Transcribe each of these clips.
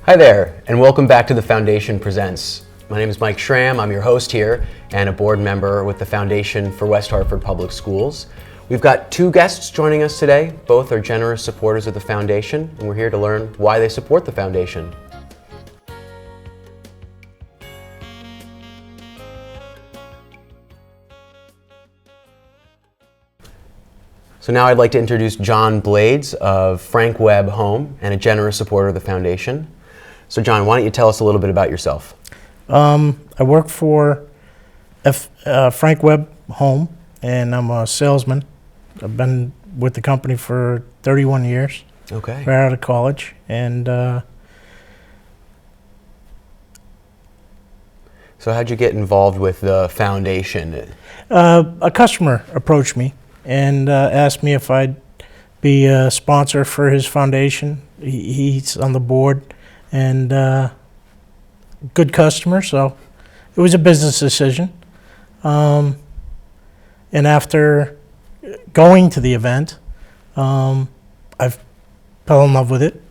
Hi there, and welcome back to the Foundation Presents. My name is Mike Schramm. I'm your host here and a board member with the Foundation for West Hartford Public Schools. We've got two guests joining us today. Both are generous supporters of the Foundation, and we're here to learn why they support the Foundation. So now I'd like to introduce John Blades of Frank Webb Home and a generous supporter of the Foundation. So John, why don't you tell us a little bit about yourself? I work for Frank Webb Home, and I'm a salesman. I've been with the company for 31 years. Okay. Right out of college, and So how'd you get involved with the Foundation? a customer approached me and asked me if I'd be a sponsor for his foundation. He's on the board, and good customer, so it was a business decision. And after going to the event, I fell in love with it.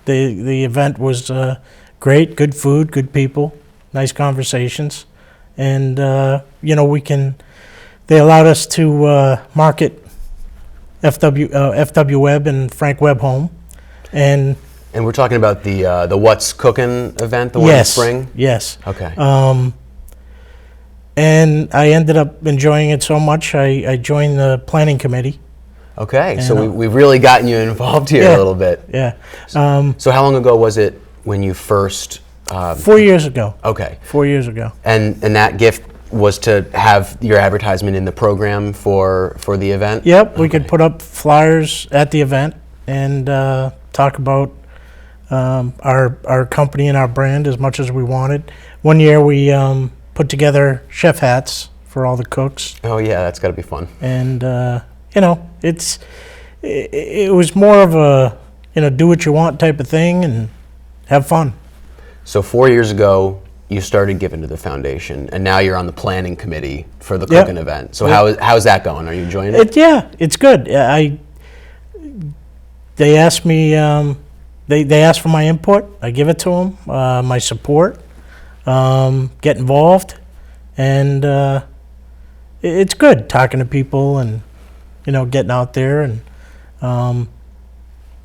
The event was great, good food, good people, nice conversations, and they allowed us to market FW Webb and Frank Webb Home, and we're talking about the What's Cookin' event, the one in spring? Yes. Okay. And I ended up enjoying it so much, I joined the planning committee. Okay, so we've really gotten you involved here a little bit. Yeah. So how long ago was it when you first... 4 years ago. Okay. 4 years ago. And that gift was to have your advertisement in the program for the event? Yep, we could put up flyers at the event and talk about our company and our brand as much as we wanted. One year we put together chef hats for all the cooks. Oh yeah, that's got to be fun. And it was more of a do what you want type of thing and have fun. So 4 years ago you started giving to the Foundation, and now you're on the planning committee for the cooking event. So how's that going? Are you enjoying it? Yeah, it's good. They asked me. They asked for my input. I give it to them. My support. Get involved, and it's good talking to people and getting out there and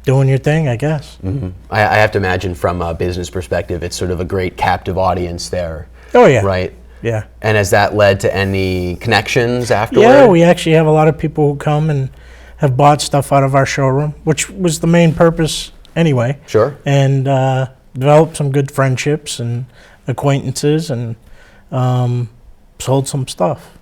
doing your thing, I guess. Mm-hmm. I have to imagine from a business perspective, it's sort of a great captive audience there. Oh yeah. Right. Yeah. And has that led to any connections afterward? Yeah, we actually have a lot of people who come and have bought stuff out of our showroom, which was the main purpose anyway. Sure. And developed some good friendships and acquaintances, and sold some stuff.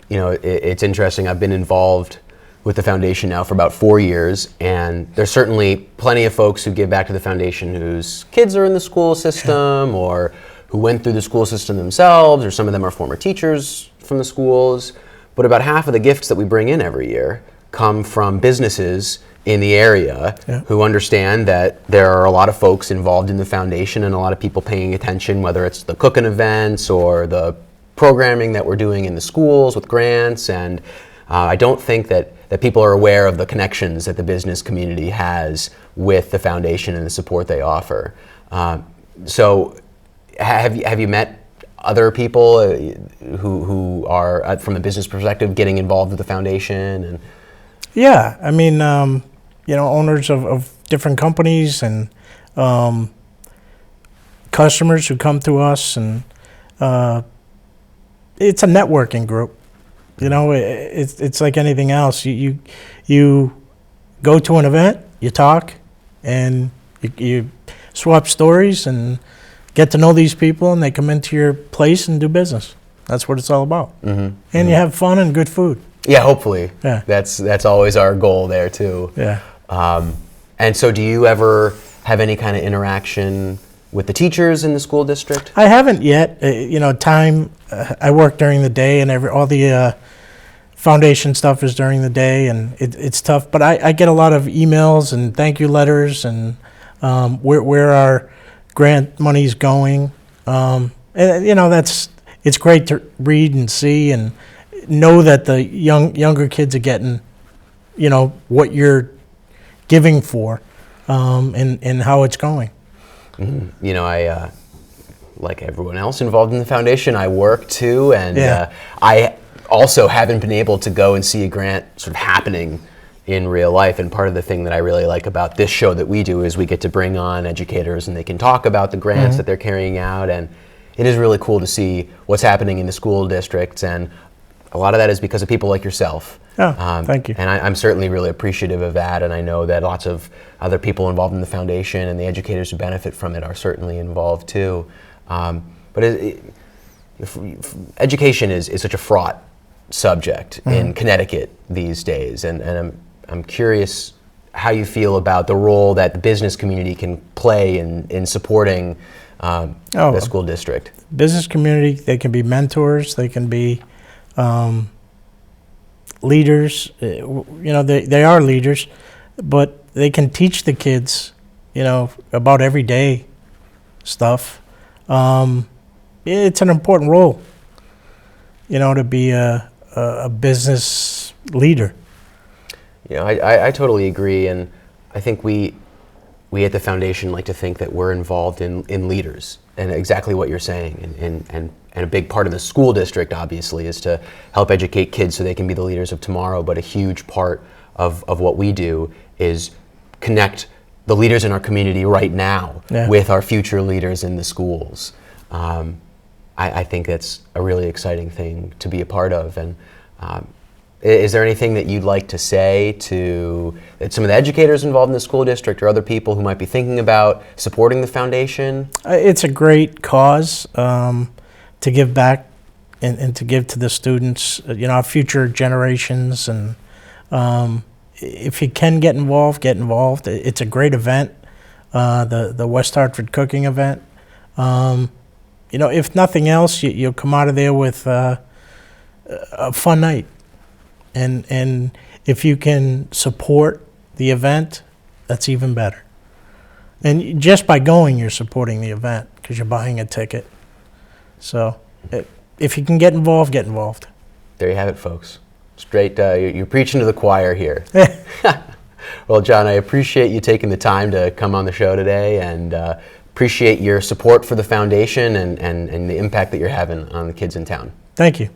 It's interesting. I've been involved with the Foundation now for about 4 years, and there's certainly plenty of folks who give back to the Foundation whose kids are in the school system or who went through the school system themselves, or some of them are former teachers from the schools. But about half of the gifts that we bring in every year come from businesses in the area who understand that there are a lot of folks involved in the Foundation and a lot of people paying attention, whether it's the cooking events or the programming that we're doing in the schools with grants. And I don't think that people are aware of the connections that the business community has with the Foundation and the support they offer. So have you met other people who are, from a business perspective, getting involved with the Foundation? And yeah, I mean, owners of different companies and customers who come to us, and it's a networking group. It's like anything else. You go to an event, you talk, and you swap stories and get to know these people, and they come into your place and do business. That's what it's all about. Mm-hmm. And you have fun and good food. Yeah, hopefully. Yeah. That's always our goal there too. Yeah. And so do you ever have any kind of interaction with the teachers in the school district? I haven't yet. I work during the day, and all the Foundation stuff is during the day, and it's tough. But I get a lot of emails and thank you letters, and where our grant money's going. It's great to read and see and know that the younger kids are getting, what you're giving for, and how it's going. You know, I, like everyone else involved in the foundation, I work too, and I also haven't been able to go and see a grant sort of happening in real life. And part of the thing that I really like about this show that we do is we get to bring on educators and they can talk about the grants that they're carrying out, and it is really cool to see what's happening in the school districts, and a lot of that is because of people like yourself. Thank you. And I'm certainly really appreciative of that, and I know that lots of other people involved in the foundation and the educators who benefit from it are certainly involved too. But education is such a fraught subject in Connecticut these days, and I'm curious how you feel about the role that the business community can play in supporting the school district. Business community, they can be mentors, they can be leaders. You know, they are leaders, but they can teach the kids, you know, about everyday stuff. It's an important role, you know, to be a business leader. You know, I totally agree, and I think we at the foundation like to think that we're involved in leaders, and exactly what you're saying, and a big part of the school district obviously is to help educate kids so they can be the leaders of tomorrow, but a huge part of what we do is connect the leaders in our community right now with our future leaders in the schools. I think that's a really exciting thing to be a part of. And is there anything that you'd like to say to some of the educators involved in the school district or other people who might be thinking about supporting the foundation? It's a great cause to give back and to give to the students, you know, our future generations. And if you can get involved, get involved. It's a great event, the West Hartford cooking event. You know, if nothing else, you'll come out of there with a fun night. And if you can support the event, that's even better. And just by going, you're supporting the event because you're buying a ticket. So if you can get involved, get involved. There you have it, folks. Straight, you're preaching to the choir here. Well, John, I appreciate you taking the time to come on the show today, and appreciate your support for the foundation and the impact that you're having on the kids in town. Thank you.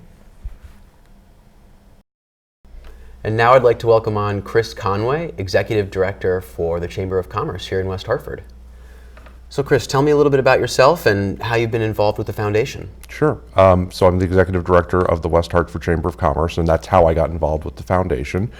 And now I'd like to welcome on Chris Conway, Executive Director for the Chamber of Commerce here in West Hartford. So Chris, tell me a little bit about yourself and how you've been involved with the foundation. Sure. So I'm the Executive Director of the West Hartford Chamber of Commerce, and that's how I got involved with the foundation.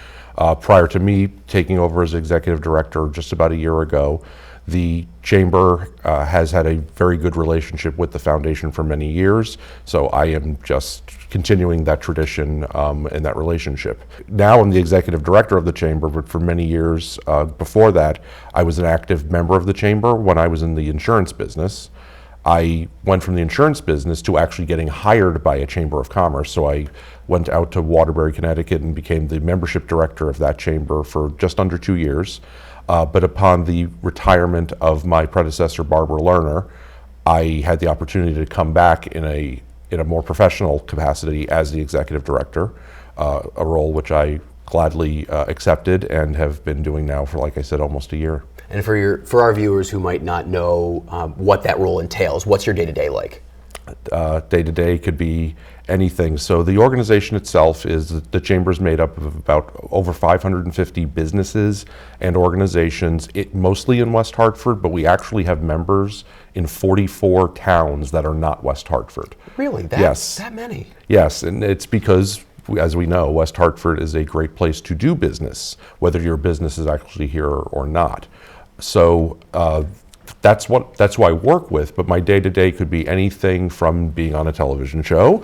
Prior to me taking over as Executive Director just about a year ago, the Chamber has had a very good relationship with the foundation for many years, so I am just continuing that tradition and that relationship. Now I'm the Executive Director of the Chamber, but for many years before that, I was an active member of the Chamber when I was in the insurance business. I went from the insurance business to actually getting hired by a Chamber of Commerce, so I went out to Waterbury, Connecticut and became the membership director of that chamber for just under 2 years. But upon the retirement of my predecessor, Barbara Lerner, I had the opportunity to come back in a more professional capacity as the executive director, a role which I gladly accepted and have been doing now for, like I said, almost a year. And for our viewers who might not know what that role entails, what's your day-to-day like? Day-to-day could be anything. So the organization itself is, the Chamber is made up of about over 550 businesses and organizations, mostly in West Hartford, but we actually have members in 44 towns that are not West Hartford. Really? Yes. That many? Yes, and it's because, as we know, West Hartford is a great place to do business, whether your business is actually here or not. So that's who I work with, but my day-to-day could be anything from being on a television show,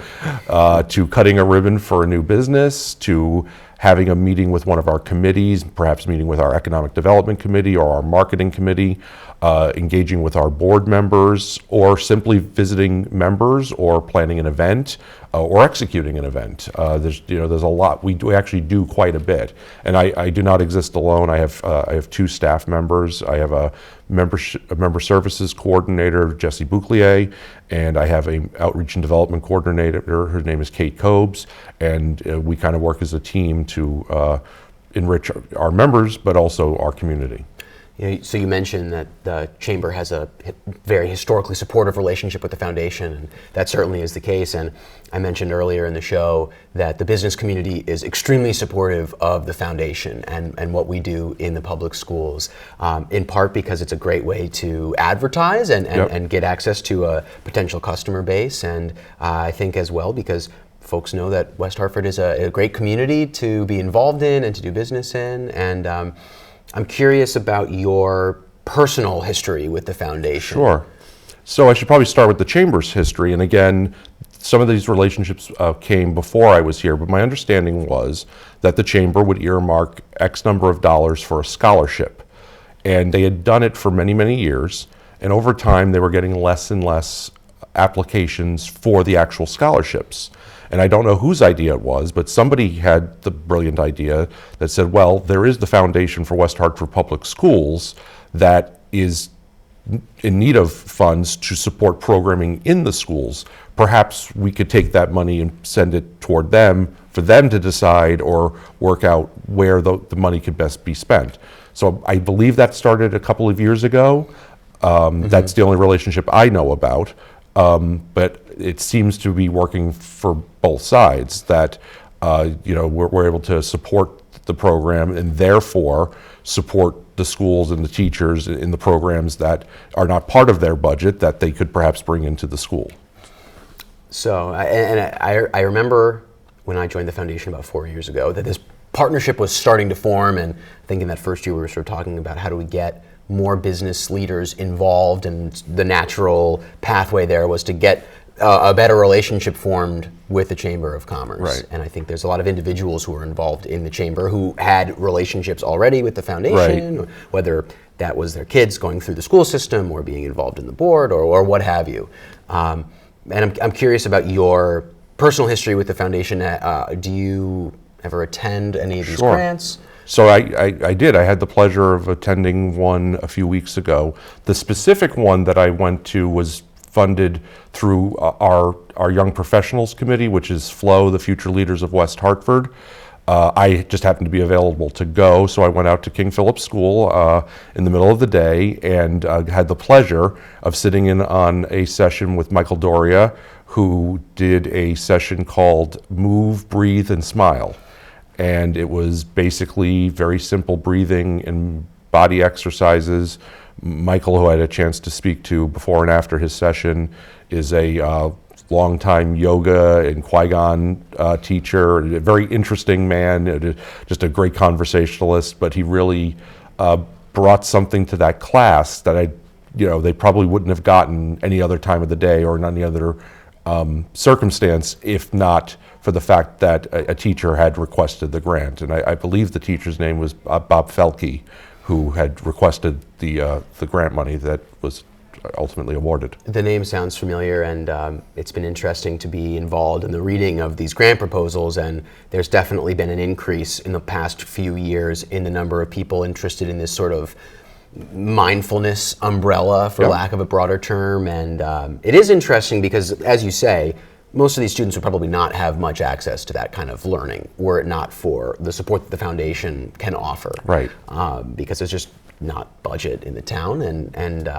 to cutting a ribbon for a new business, to having a meeting with one of our committees, perhaps meeting with our economic development committee or our marketing committee, engaging with our board members, or simply visiting members or planning an event or executing an event. There's a lot. We actually do quite a bit, and I do not exist alone. I have 2 staff members. I have a member services coordinator, Jesse Bouclier, and I have a outreach and development coordinator. Her name is Kate Cobes, and we kind of work as a team to enrich our members, but also our community. So you mentioned that the Chamber has a very historically supportive relationship with the foundation, and that certainly is the case. And I mentioned earlier in the show that the business community is extremely supportive of the foundation and what we do in the public schools, in part because it's a great way to advertise and get access to a potential customer base, and I think as well because folks know that West Hartford is a great community to be involved in and to do business in. And I'm curious about your personal history with the foundation. Sure. So I should probably start with the Chamber's history. And again, some of these relationships came before I was here, but my understanding was that the Chamber would earmark X number of dollars for a scholarship. And they had done it for many, many years. And over time, they were getting less and less applications for the actual scholarships. And I don't know whose idea it was, but somebody had the brilliant idea that said, well, there is the Foundation for West Hartford Public Schools that is in need of funds to support programming in the schools. Perhaps we could take that money and send it toward them for them to decide or work out where the money could best be spent. So I believe that started a couple of years ago. That's the only relationship I know about. But it seems to be working for both sides, that we're able to support the program and therefore support the schools and the teachers in the programs that are not part of their budget that they could perhaps bring into the school. So, I remember when I joined the foundation about 4 years ago that this partnership was starting to form, and I think in that first year we were sort of talking about how do we get more business leaders involved, and the natural pathway there was to get a better relationship formed with the Chamber of Commerce. Right. And I think there's a lot of individuals who are involved in the Chamber who had relationships already with the foundation, Right. whether that was their kids going through the school system or being involved in the board or what have you. And I'm curious about your personal history with the foundation. Do you ever attend any of these Sure. grants? So I did. I had the pleasure of attending one a few weeks ago. The specific one that I went to was funded through our Young Professionals Committee, which is FLOW, the Future Leaders of West Hartford. I just happened to be available to go, so I went out to King Philip's School in the middle of the day and had the pleasure of sitting in on a session with Michael Doria, who did a session called Move, Breathe, and Smile. And it was basically very simple breathing and body exercises. Michael, who I had a chance to speak to before and after his session, is a longtime yoga and Qui-Gon teacher, a very interesting man, just a great conversationalist, but he really brought something to that class that they probably wouldn't have gotten any other time of the day or in any other circumstance, if not for the fact that a teacher had requested the grant. And I believe the teacher's name was Bob Felke, who had requested the grant money that was ultimately awarded. The name sounds familiar, and it's been interesting to be involved in the reading of these grant proposals, and there's definitely been an increase in the past few years in the number of people interested in this sort of mindfulness umbrella, for lack of a broader term. And it is interesting because, as you say, most of these students would probably not have much access to that kind of learning were it not for the support that the foundation can offer. Right. Because there's just not budget in the town, and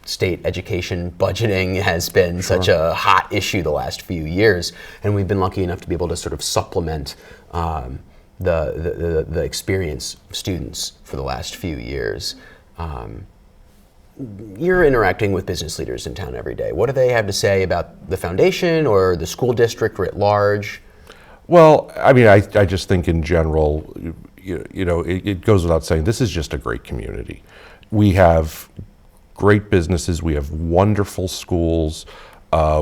state education budgeting has been such a hot issue the last few years, and we've been lucky enough to be able to sort of supplement the experience of students for the last few years. You're interacting with business leaders in town every day. What do they have to say about the foundation or the school district writ large? Well, I mean, I just think in general, it goes without saying, this is just a great community. We have great businesses, we have wonderful schools,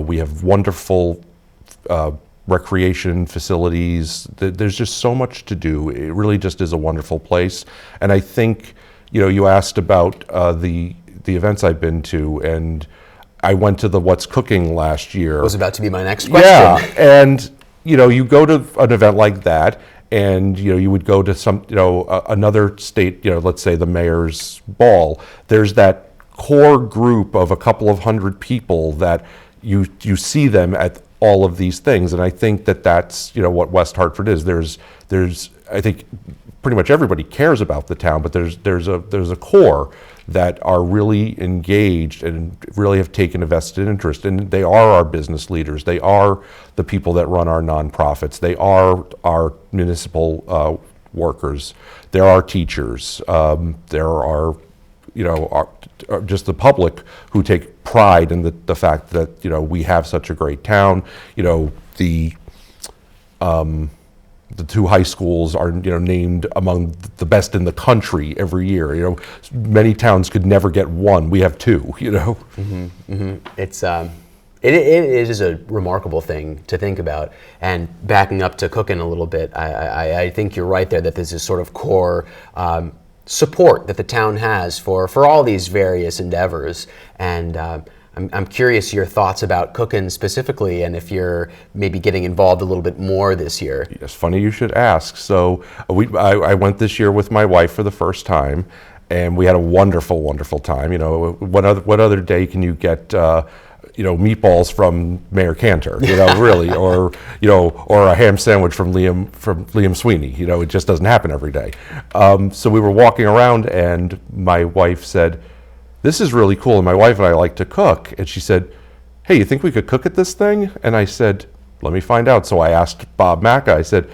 we have wonderful recreation facilities. There's just so much to do. It really just is a wonderful place. And I think, you asked about the events I've been to, and I went to the What's Cooking last year. That was about to be my next question. Yeah, and you go to an event like that, and you would go to some another state, let's say the mayor's ball. There's that core group of a couple of hundred people that you see them at all of these things, and I think that that's what West Hartford is. There's I think pretty much everybody cares about the town, but there's a core that are really engaged and really have taken a vested interest, and they are our business leaders. They are the people that run our nonprofits. They are our municipal workers. There are teachers. There are, just the public who take pride in the fact that, we have such a great town. The two high schools are, named among the best in the country every year. Many towns could never get one. We have two. Mm-hmm, mm-hmm. It is a remarkable thing to think about. And backing up to cooking a little bit, I think you're right there that this is sort of core support that the town has for all these various endeavors. And I'm curious your thoughts about cooking specifically, and if you're maybe getting involved a little bit more this year. It's funny you should ask. So I went this year with my wife for the first time, and we had a wonderful, wonderful time. What other day can you get meatballs from Mayor Cantor, really, or a ham sandwich from Liam Sweeney. It just doesn't happen every day. So we were walking around, and my wife said, "This is really cool, and my wife and I like to cook." And she said, "Hey, you think we could cook at this thing?" And I said, "Let me find out." So I asked Bob Macca, I said,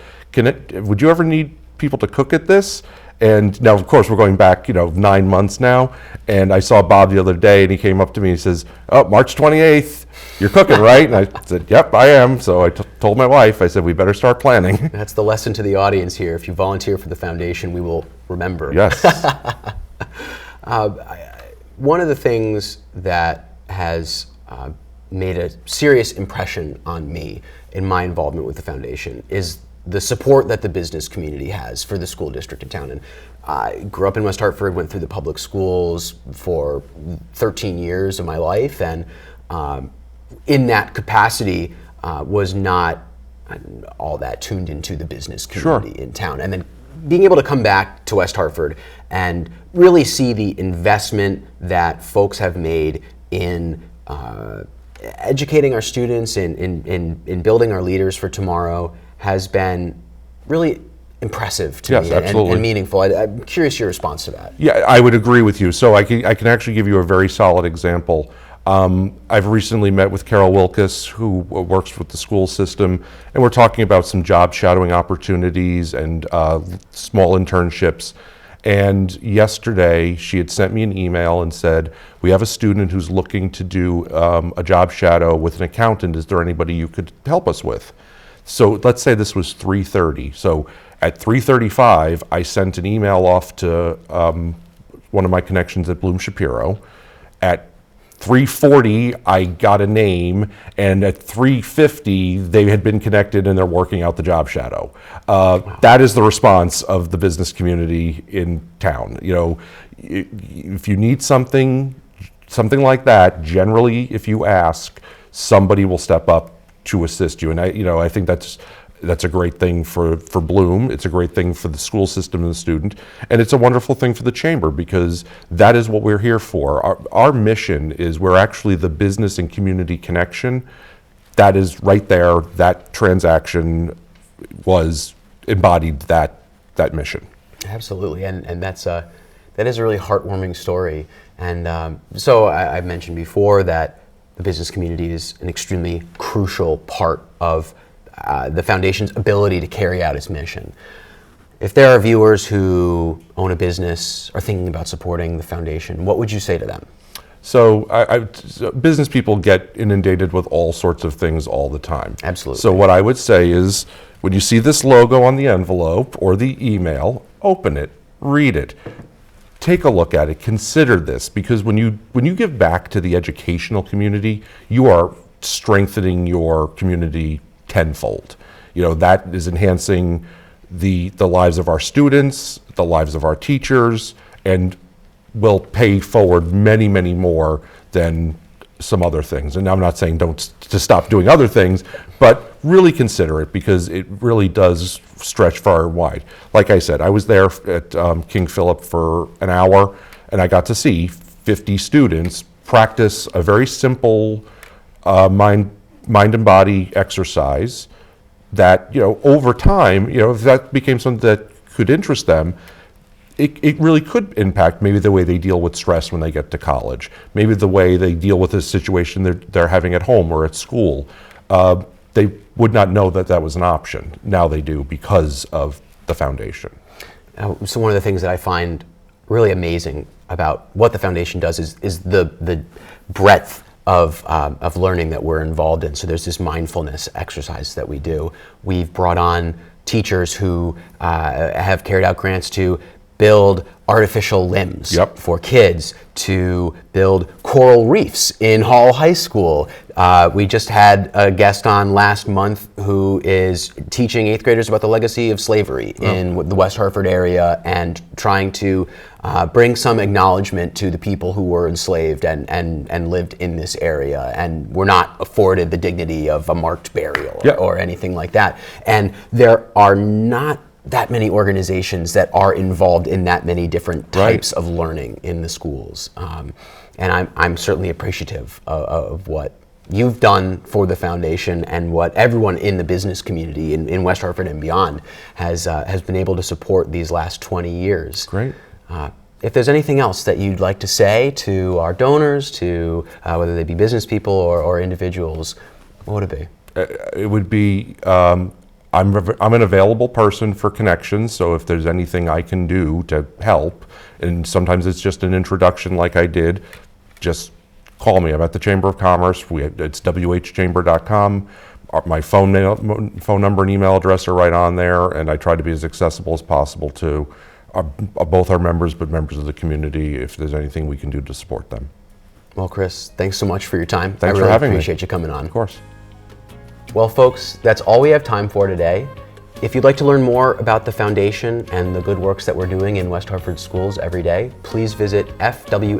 would you ever need people to cook at this? And now, of course, we're going back, 9 months now. And I saw Bob the other day, and he came up to me and he says, "Oh, March 28th, you're cooking, right?" And I said, "Yep, I am." So I told my wife, I said, "We better start planning." That's the lesson to the audience here. If you volunteer for the foundation, we will remember. Yes. One of the things that has made a serious impression on me in my involvement with the foundation is the support that the business community has for the school district in town. And I grew up in West Hartford, went through the public schools for 13 years of my life, and in that capacity was not all that tuned into the business community in town. And then being able to come back to West Hartford and really see the investment that folks have made in educating our students, in building our leaders for tomorrow, has been really impressive to me and meaningful. I'm curious your response to that. Yeah, I would agree with you. So I can actually give you a very solid example. I've recently met with Carol Wilkes, who works with the school system, and we're talking about some job shadowing opportunities and small internships. And yesterday, she had sent me an email and said, "We have a student who's looking to do a job shadow with an accountant. Is there anybody you could help us with?" So let's say this was 3:30. So at 3:35, I sent an email off to one of my connections at Bloom Shapiro. At 3:40, I got a name, and at 3:50, they had been connected and they're working out the job shadow. That is the response of the business community in town. If you need something like that, generally, if you ask, somebody will step up to assist you. And I think that's a great thing for Bloom. It's a great thing for the school system and the student. And it's a wonderful thing for the chamber, because that is what we're here for. Our mission is we're actually the business and community connection. That is right there. That transaction was embodied that mission. Absolutely. And that is a really heartwarming story. And so I've mentioned before that the business community is an extremely crucial part of the foundation's ability to carry out its mission. If there are viewers who own a business or thinking about supporting the foundation, what would you say to them? So business people get inundated with all sorts of things all the time. Absolutely. So what I would say is, when you see this logo on the envelope or the email, open it, read it. Take a look at it, consider this, because when you give back to the educational community, you are strengthening your community tenfold. That is enhancing the lives of our students, the lives of our teachers, and will pay forward many, many more than some other things. And I'm not saying to stop doing other things, but really consider it, because it really does stretch far and wide. Like I said, I was there at King Philip for an hour, and I got to see 50 students practice a very simple mind and body exercise that, over time, if that became something that could interest them, it really could impact maybe the way they deal with stress when they get to college, maybe the way they deal with a situation they're having at home or at school. They would not know that that was an option. Now they do because of the foundation. So one of the things that I find really amazing about what the foundation does is the breadth of learning that we're involved in. So there's this mindfulness exercise that we do. We've brought on teachers who have carried out grants to build artificial limbs for kids, to build coral reefs in Hall High School. We just had a guest on last month who is teaching 8th graders about the legacy of slavery in the West Hartford area and trying to bring some acknowledgement to the people who were enslaved and lived in this area and were not afforded the dignity of a marked burial or anything like that. And there are not that many organizations that are involved in that many different types of learning in the schools. And I'm certainly appreciative of what you've done for the foundation and what everyone in the business community in West Hartford and beyond has been able to support these last 20 years. Great. If there's anything else that you'd like to say to our donors, to whether they be business people or individuals, what would it be? It would be, I'm an available person for connections, so if there's anything I can do to help, and sometimes it's just an introduction like I did, just call me. I'm at the Chamber of Commerce. It's whchamber.com. My phone number and email address are right on there, and I try to be as accessible as possible to both our members, but members of the community, if there's anything we can do to support them. Well, Chris, thanks so much for your time. Thanks for having me. I really appreciate you coming on. Of course. Well, folks, that's all we have time for today. If you'd like to learn more about the foundation and the good works that we're doing in West Hartford schools every day, please visit fwhps.org.